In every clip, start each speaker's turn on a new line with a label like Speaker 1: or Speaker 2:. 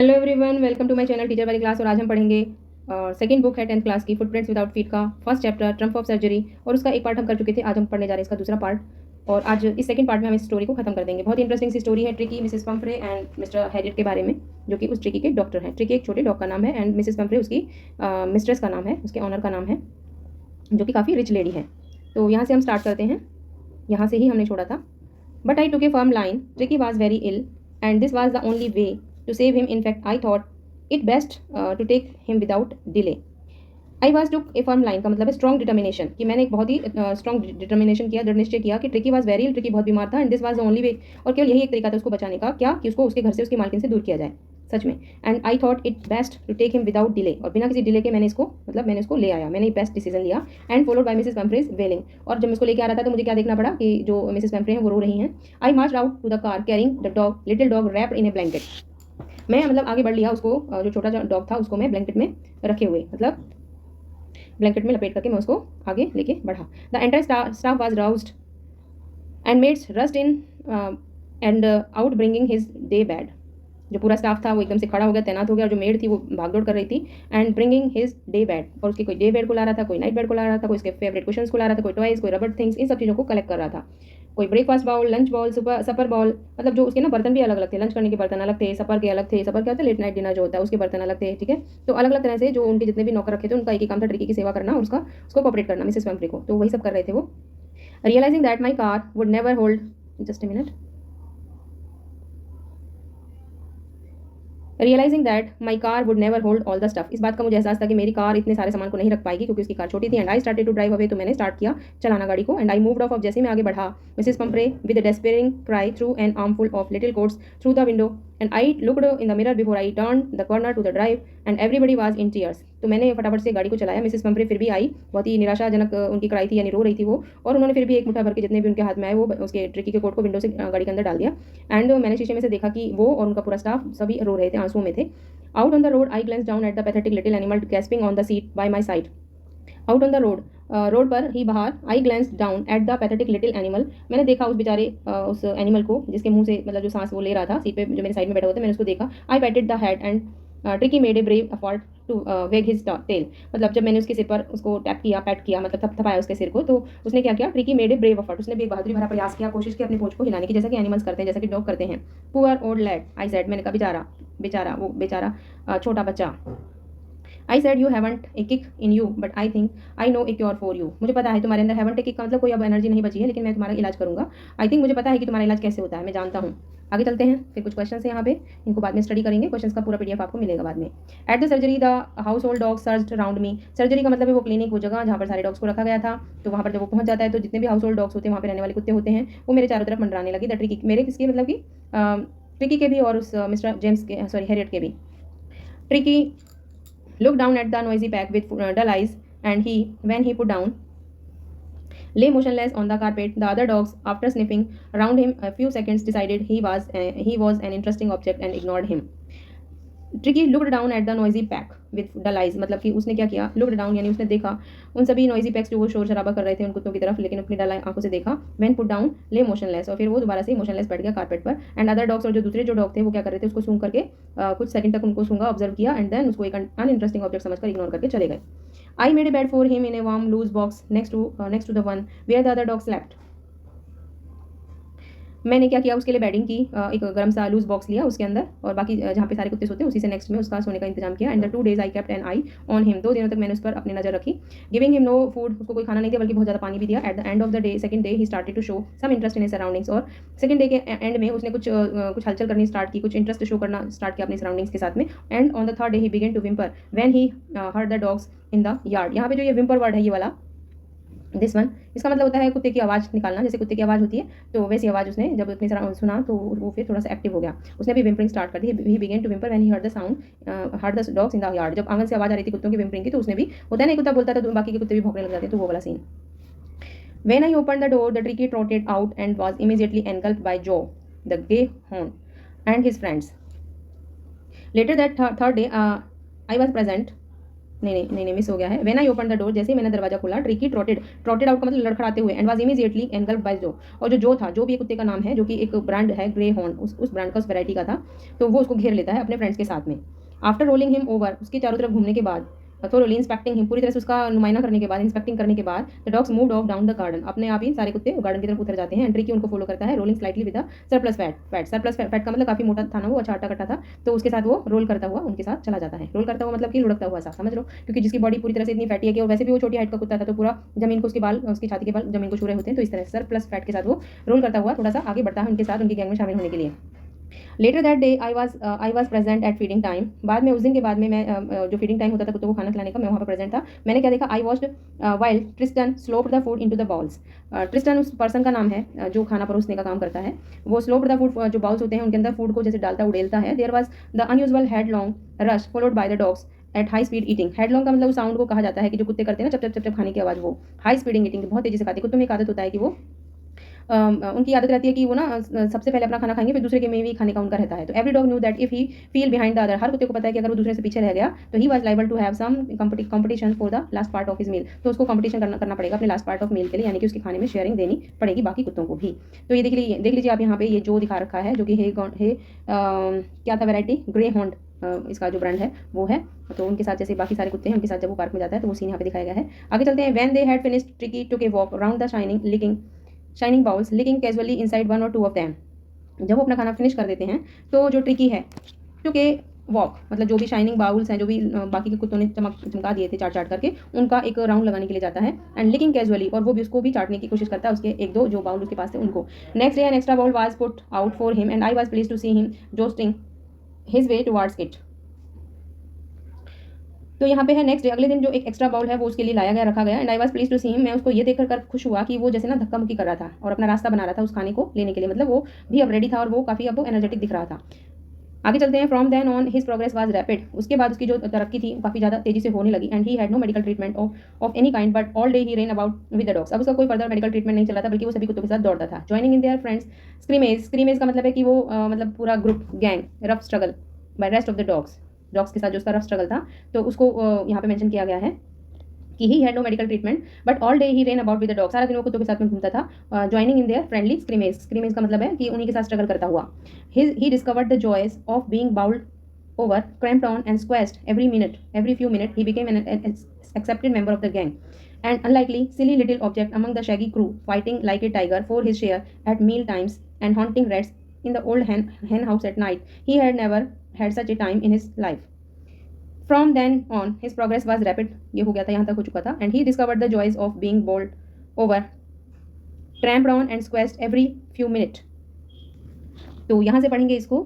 Speaker 1: Hello everyone, welcome to my channel teacher वाली class. और आज हम पढ़ेंगे सेकंड बुक है 10th क्लास की, फुटप्रिंट्स विदाउट फीट का first chapter Trump of surgery. और उसका एक पार्ट हम कर चुके थे, आज हम पढ़ने जा रहे हैं इसका दूसरा पार्ट। और आज इस सेकंड पार्ट में हम इस स्टोरी को खत्म कर देंगे। बहुत इंटरेस्टिंग सी स्टोरी है tricky, Mrs Pomfrey and mister Harriet के बारे में, जो कि उस ट्रिकी के डॉक्टर हैं। ट्रिकी एक छोटे डॉग का नाम है एंड मिसेस पंफ्रे उसकी मिस्ट्रेस का नाम है, उसके ऑनर का नाम है, जो कि काफ़ी रिच लेडी है। तो यहाँ से हम स्टार्ट करते हैं, यहाँ से ही हमने छोड़ा था। But I took a firm line, Tricky was very ill and this was the only way to save him. In fact I thought it best to take him without delay. I was took a firm line का मतलब है strong determination, कि मैंने एक बहुत ही strong determination किया, दृढ़ निश्चय किया कि Tricky was very ill, Tricky बहुत बीमार था and this was the only way, और केवल यही एक तरीका था उसको बचाने का, क्या कि उसको उसके घर से उसकी मालकिन से दूर किया जाए, सच में। And I thought it best to take him without delay, और बिना किसी डिले के मैंने इसको ले आया, मैंने बेस्ट डिसीजन लिया। एंड फॉलोड बाय मिसेस पेम्फ्रेज वेलिंग, और जब मैं इसको लेके आ रहा था तो मुझे क्या देखना पड़ा कि जो मिसेस पेम्फ्रे हैं वो रो रही हैं। I march out to the car carrying the dog, little dog wrapped in a blanket. मैं मतलब आगे बढ़ लिया उसको, जो छोटा डॉग था उसको मैं ब्लैंकेट में रखे हुए, मतलब ब्लैंकेट में लपेट करके मैं उसको आगे लेके बढ़ा। The entire staff was roused and maids rushed in and out bringing his day bed. जो पूरा स्टाफ था वो एकदम से खड़ा हो गया, तैनात हो गया, और जो मेड थी वो भागदौड़ कर रही थी। And bringing his day bad, और उसके कोई डे बेड को ला रहा था, कोई नाइट बेड को ला रहा था, कोई उसके फेवरेट क्वेश्चन को ला रहा था, कोई टॉयज, कोई रबड़ थिंग्स, इन सब चीज़ों को कलेक्ट कर रहा था। कोई ब्रेकफास्ट बाउल, लंच बाउल, सपर बाउल, मतलब जो उसके ना बर्तन भी अलग अलग थे, लंच करने के बर्तन अलग थे, सपर के अलग थे, सपर क्या होता है लेट नाइट डिनर जो होता है उसके बर्तन अलग थे, ठीक है। तो अलग अलग तरह से जो उनके जितने भी नौकर रखे थे उनका एक ही काम था, ट्रिकी की सेवा करना और उसको कॉपरेट करना मिसेस पेम्फ्रे को, तो वही सब कर रहे थे वो। Realising that my car would never hold, just a minute, realising that my car would never hold all the stuff, इस बात का मुझे एहसास था कि मेरी कार इतने सारे सामान को नहीं रख पाएगी क्योंकि उसकी कार छोटी थी। And I started to drive away, तो मैंने स्टार्ट किया चलाना गाड़ी को। एंड आई मूव्ड ऑफ, अब जैसे मैं आगे बढ़ा, Mrs Pumphrey with a despairing cry threw an armful of little coats through the window and I looked in the mirror before I turn the corner to the drive and everybody was in tears. तो मैंने फटाफट से गाड़ी को चलाया। Mrs Pomfrey फिर भी आई, बहुत ही निराशाजनक उनकी क्राई थी, यानी रो रही थी वो, और उन्होंने फिर भी एक मुट्ठा भर के जितने भी उनके हाथ में आए वो उसके ट्रिकी के कोट को विंडो से गाड़ी के अंदर डाल दिया। एंड मैंने शीशे में से देखा कि वो और उनका पूरा स्टाफ सभी रो रहे थे, आंसुओं में थे। Out on the road, I glanced down at the pathetic little animal gasping on the seat by my side. Out on the road, road पर ही बाहर, I glance down at the pathetic little animal, मैंने देखा उस बेचारे उस animal को जिसके मुंह से मतलब जो सांस वो ले रहा था सीट पे, जो मेरे साइड में बैठा हुआ था, मैंने उसको देखा। I patted the head and Tricki made a brave effort to wag his tail, मतलब जब मैंने उसके सिर पर उसको टैप किया, पैट किया, मतलब थपथपाया उसके सिर को, तो उसने क्या किया, tricky made a brave effort, उसने भी एक बहादुरी भरा प्रयास किया, कोशिश की अपनी पूंछ को हिलाने की, जैसा कि एनिमल्स करते हैं, जैसा कि डॉग करते हैं। Poor old lad, I said, मैंने कहा बेचारा, बेचारा वो बेचारा छोटा बच्चा। I said you haven't a kick in you but I think I know a cure for you, मुझे पता है तुम्हारे अंदर हैवंट ए किक का मतलब कोई अब एनर्जी नहीं बची है, लेकिन मैं तुम्हारा इलाज करूंगा। आई थिंक, मुझे पता है कि तुम्हारा इलाज कैसे होता है, मैं जानता हूँ। आगे चलते हैं, फिर कुछ क्वेश्चन है यहाँ पे, इनको बाद में स्टडी करेंगे, क्वेश्चन का पूरा पीडीएफ आपको मिलेगा बाद में। At the surgery the house hold dog searched around me, surgery का मतलब है वो क्लिनिक, वो जगह जहाँ पर सारे डॉग्स को रखा गया था। तो वहाँ पर जब वो पहुँच जाता है तो जितने भी हाउस होल्ड डॉग्स होते हैं, वहाँ पर रहने वाले कुत्ते होते हैं, वो मेरे चारों तरफ मंडराने लगी। द ट्रिकी, मेरे किसके मतलब कि ट्रिकी के भी और उस मिस्टर जेम्स के, सॉरी हैरियट के भी। Tricky looked down at the noisy pack with dull eyes, and when he put down, lay motionless on the carpet. The other dogs, after sniffing around him a few seconds, decided he was an interesting object and ignored him. Tricky looked down at the noisy pack with the lies, मतलब कि उसने क्या किया, looked down यानी उसने देखा उन सभी नॉइजी पैक्स जो वो शोर शराबा कर रहे थे उन कुत्तों की तरफ, लेकिन अपनी डल आंखों से देखा। व्हेन पुट डाउन ले मोशनलेस, और फिर वो दोबारा से मोशनलेस बैठ गया कारपेट पर। एंड अदर डॉग्स, और जो दूसरे जो डॉग थे वो क्या कर रहे थे, उसको सूंघ करके कुछ सेकंड तक उनको सूंघा, ऑब्जर्व किया, एंड देन उसको एक अनइंटरेस्टिंग ऑब्जेक्ट समझकर इग्नोर करके चले गए। I made a bed for him in a warm loose box next to the one where the other dog slept, मैंने क्या किया, उसके लिए बेडिंग की, एक गर्म सा लूज बॉक्स लिया, उसके अंदर और बाकी जहाँ पे सारे कुत्ते सोते हैं उसी से नेक्स्ट में उसका सोने का इंतजाम किया। And the 2 days I kept an eye on him, 2 दिनों तक मैंने उस पर अपनी नजर रखी। गिविंग हिम नो फूड, उसको कोई खाना नहीं दिया बल्कि बहुत ज़्यादा पानी भी दिया। At the end of the day, second day, he started to show some interest in surroundings, और सेकंड डे के एंड में उसने कुछ हलचल करनी स्टार्ट की, कुछ इंटरेस्ट शो करना स्टार्ट किया अपनी सराउंडिंग्स के साथ में। And on the third day he began to whimper when he heard the dogs in the yard, यहाँ पे जो ये विम्पर वर्ड है ये वाला, दिस वन, इसका मतलब होता है कुत्ते की आवाज़ निकालना, जैसे कुत्ते की आवाज़ होती है, तो वैसी आवाज़ उसने जब अपनी सुना तो वो फिर थोड़ा सा एक्टिव हो गया, उसने भी विम्परिंग स्टार्ट कर दी। He began to whimper when he heard the sound heard the dogs in the yard, जब आंगन से आवाज़ आ रही थी कुत्तों की विम्परिंग की, तो उसने भी, होता है ना कुत्ता बोलता था तो बाकी के कुत्ते भी भौंकने लग जाते हैं, तो वो वाला scene. When I opened the door, the tricky trotted out and was immediately engulfed by Joe, the gay hound, and his friends. Later that third day, I was present नहीं मिस हो गया है। When I open the door, जैसे ही मैंने दरवाजा खोला, tricky ट्रॉटेड out का मतलब लड़खड़ाते हुए, and was immediately engulfed by Jo. और जो था, जो भी कुत्ते का नाम है, जो कि एक ब्रांड है ग्रे हॉर्न, उस ब्रांड का, उस वैरायटी का था, तो वो उसको घेर लेता है अपने फ्रेंड्स के साथ में। आफ्टर रोलिंग हिम ओवर, उसके चारों तरफ घूमने के बाद, थोरोली इंस्पेक्टिंग हिम, पूरी तरह से उसका नुमाइना करने के बाद, इंस्पेक्टिंग करने के बाद, the dogs moved of down the garden, अपने आप ही सारे कुत्ते गार्डन की तरफ उतर जाते हैं। एंड ट्रिकी उनको फॉलो करता है, rolling slightly with the surplus fat. Surplus fat का मतलब काफी मोटा था ना वो, अच्छा आटा कट्टा था, तो उसके साथ वो रोल करता हुआ उनके साथ चला जाता है। रोल करता हुआ मतलब कि लुढ़कता हुआ सा, समझ लो, क्योंकि जिसकी बॉडी पूरी तरह से इतनी फैटी है कि, और वैसे भी वो छोटी हाइट का कुत्ता था, तो पूरा जमीन को उसके बाल, उसकी छाती के बाल जमीन को छू रहे होते हैं, तो इस तरह से सरप्लस फैट के साथ वो रोल करता हुआ थोड़ा सा आगे बढ़ता है उनके साथ, उनकी गैंग में शामिल होने के लिए। Later that day I was present at feeding time, बाद में उस दिन के बाद में मैं जो फीडिंग टाइम होता था कुत्तों को खाना खिलाने का, मैं वहाँ पर प्रेजेंट था। मैंने क्या देखा, I watched while Tristan sloped the food into the bowls. Tristan उस पर्सन का नाम है जो खाना परोसने का काम करता है। वो स्लोप्ड द फूड, जो बाउल्स होते हैं उनके अंदर फूड को जैसे डालता उड़ेलता है। There was the unusual headlong rush followed by the dogs at high speed eating. Headlong का मतलब उस साउंड को कहा जाता है कि जो कुत्ते करते हैं ना, चप चप चप खाने की आवाज़, वो हाई स्पीडिंग ईटिंग, बहुत तेजी से खाते। कुत्तों में एक आदत होता है कि वो उनकी आदत रहती है कि वो ना सबसे पहले अपना खाना खाएंगे, फिर दूसरे के में भी खाने का उनका रहता है। तो every dog knew that if he fell behind the other, हर कुत्ते को पता है कि अगर वो दूसरे से पीछे रह गया तो he was liable to have some competition for the last part of his meal, तो उसको कंपटीशन करना पड़ेगा अपने लास्ट पार्ट ऑफ मील के लिए, यानी कि उसके खाने में शेयरिंग देनी पड़ेगी बाकी कुत्तों को भी। तो ये देख लीजिए आप यहाँ पे, ये जो दिखा रखा है, जो कि क्या था वैरायटी, ग्रे हॉर्न, इसका जो ब्रांड है वो है। तो उनके साथ जैसे बाकी सारे कुत्ते हैं, उनके साथ जब वो पार्क में जाता है तो वो सीन यहाँ पे दिखाया गया है। आगे चलते हैं। When they had finished, Tricki took a walk around the shining bowls licking casually inside one or two of them. जब वो अपना खाना फिनिश कर देते हैं तो जो ट्रिकी है, टुक ए वॉक मतलब जो भी शाइनिंग बाउल्स हैं, जो भी बाकी के कुत्तों ने चमका दिए थे चाट करके, उनका एक राउंड लगाने के लिए जाता है। एंड लिकिंग कैजुअली, और वो भी उसको भी चाटने की कोशिश करता है, उसके एक दो जो बाउल उसके पास थे उनको। Next day an extra bowl was put out for him and I was pleased to see him jostling his way towards it. तो यहाँ पे है नेक्स्ट डे, अगले दिन जो एक एक्स्ट्रा बाउल है वो उसके लिए लाया गया, रखा गया। And I was pleased to see him, मैं उसको ये देखकर कर खुश हुआ कि वो जैसे ना धक्का मुक्की कर रहा था और अपना रास्ता बना रहा था उस खाने को लेने के लिए, मतलब वो भी अब रेडी था और वो काफ़ी अब एनर्जेटिक दिख रहा था। आगे चलते हैं। From then on his progress was rapid, उसके बाद उसकी जो तरक्की थी काफ़ी ज़्यादा तेजी से होने लगी। And he had no medical treatment of any kind but all day he ran about with the dogs. अब उसका कोई फर्दर मेडिकल ट्रीटमेंट नहीं चला था, बल्कि वो सभी कुत्तों के साथ दौड़ता था। Joining in their friends scrimmage का मतलब है कि वो मतलब पूरा group gang rough struggle by rest of the dogs के साथ जो उसका रफ स्ट्रगल था, तो उसको यहाँ पे मेंशन किया गया है कि he had no medical treatment but all day he ran about with the dog, सारा दिन वो कुत्तों के साथ में घूमता था। Joining in their friendly scrimmage का मतलब है कि उन्हीं के साथ स्ट्रगल करता हुआ। He discovered the joys of being bowled over, cramped on and squeezed every few minutes, he became an accepted member of the gang. An unlikely, silly little object among the shaggy crew, fighting like a tiger for his share at meal times and hunting rats in the old hen house at night. He had never had such a time in his life. From then on, his progress was rapid. ये हो गया था, यहाँ तक हो चुका था. And he discovered the joys of being bowled over, tramped on and squeezed every few minutes. तो यहाँ से पढ़ेंगे इसको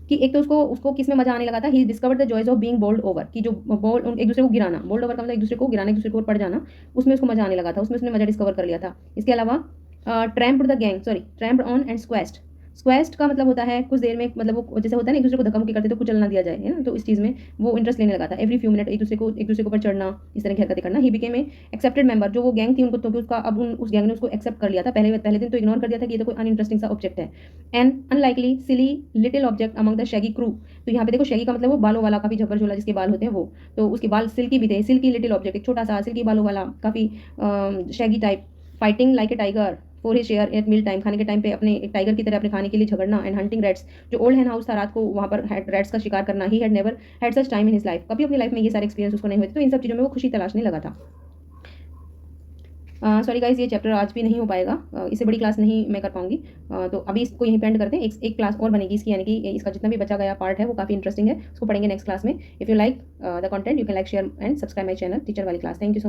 Speaker 1: कि एक तो उसको किस में मजा आने लगा था। ही discovered the joys of being bowled over, कि जो बॉल एक दूसरे को गिराना, बोल्ड ओवर का मतलब एक दूसरे को गिराना, एक दूसरे के ऊपर पड़ जाना, उसमें उसको मजा आने लगा था, उसमें उसने मजा डिस्कवर कर लिया था। इसके अलावा ट्रैम्प्ड ऑन एंड स्क्वेस्ट का मतलब होता है कुछ देर में, मतलब वो जैसे होता है ना एक दूसरे को धक्का मुक्की करते तो कुछ चलना दिया जाए, है ना, तो इस चीज़ में वो इंटरेस्ट लेने लगा था। एवरी फ्यू मिनट एक दूसरे के ऊपर चढ़ना, इस तरह की हरकतें करना। He became a accepted member, जो वो गैंग थी उनको तो उसका अब उस गैंग ने उसको एक्सेप्ट कर लिया था। पहले दिन तो इग्नोर कर दिया था कि ये तो कोई अनइंटरेस्टिंग सा ऑब्जेक्ट है। And unlikely silly little object among the Shaggy crew, तो यहाँ पे देखो शैगी का मतलब वो बालों वाला, काफी झब्बर झोला जिसके बाल होते हैं वो, तो उसके बाल सिल्की भी थे। सिल्की लिटिल ऑब्जेक्ट, एक छोटा सा सिल्की बालों वाला, काफी shaggy type. Fighting like a tiger for his share at meal time, खाने के टाइम पे अपने एक टाइगर की तरह अपने खाने के लिए झगड़ना। एंड हंटिंग रैट्स, जो ओल्ड हैन हाउस था, रात को वहाँ पर रैट्स का शिकार करना। He had never had such time in his life, कभी अपनी लाइफ में ये सारे एक्सपीरियंस उसको नहीं हुए थे, तो इन सब चीज़ों में वो खुशी तलाशने लगा था। सॉरी गाइस, ये चैप्टर आज भी नहीं हो पाएगा, इससे बड़ी क्लास नहीं मैं कर पाऊंगी, तो अभी इसको यहीं पे एंड करते हैं। एक क्लास और बनेगी इसकी, यानी कि इसका जितना भी बचा गया पार्ट है वो काफ़ी इंटरेस्टिंग है, उसको पढ़ेंगे नेक्स्ट क्लास में। If you like the content you can like share and subscribe my channel teacher वाली class. Thank you so much.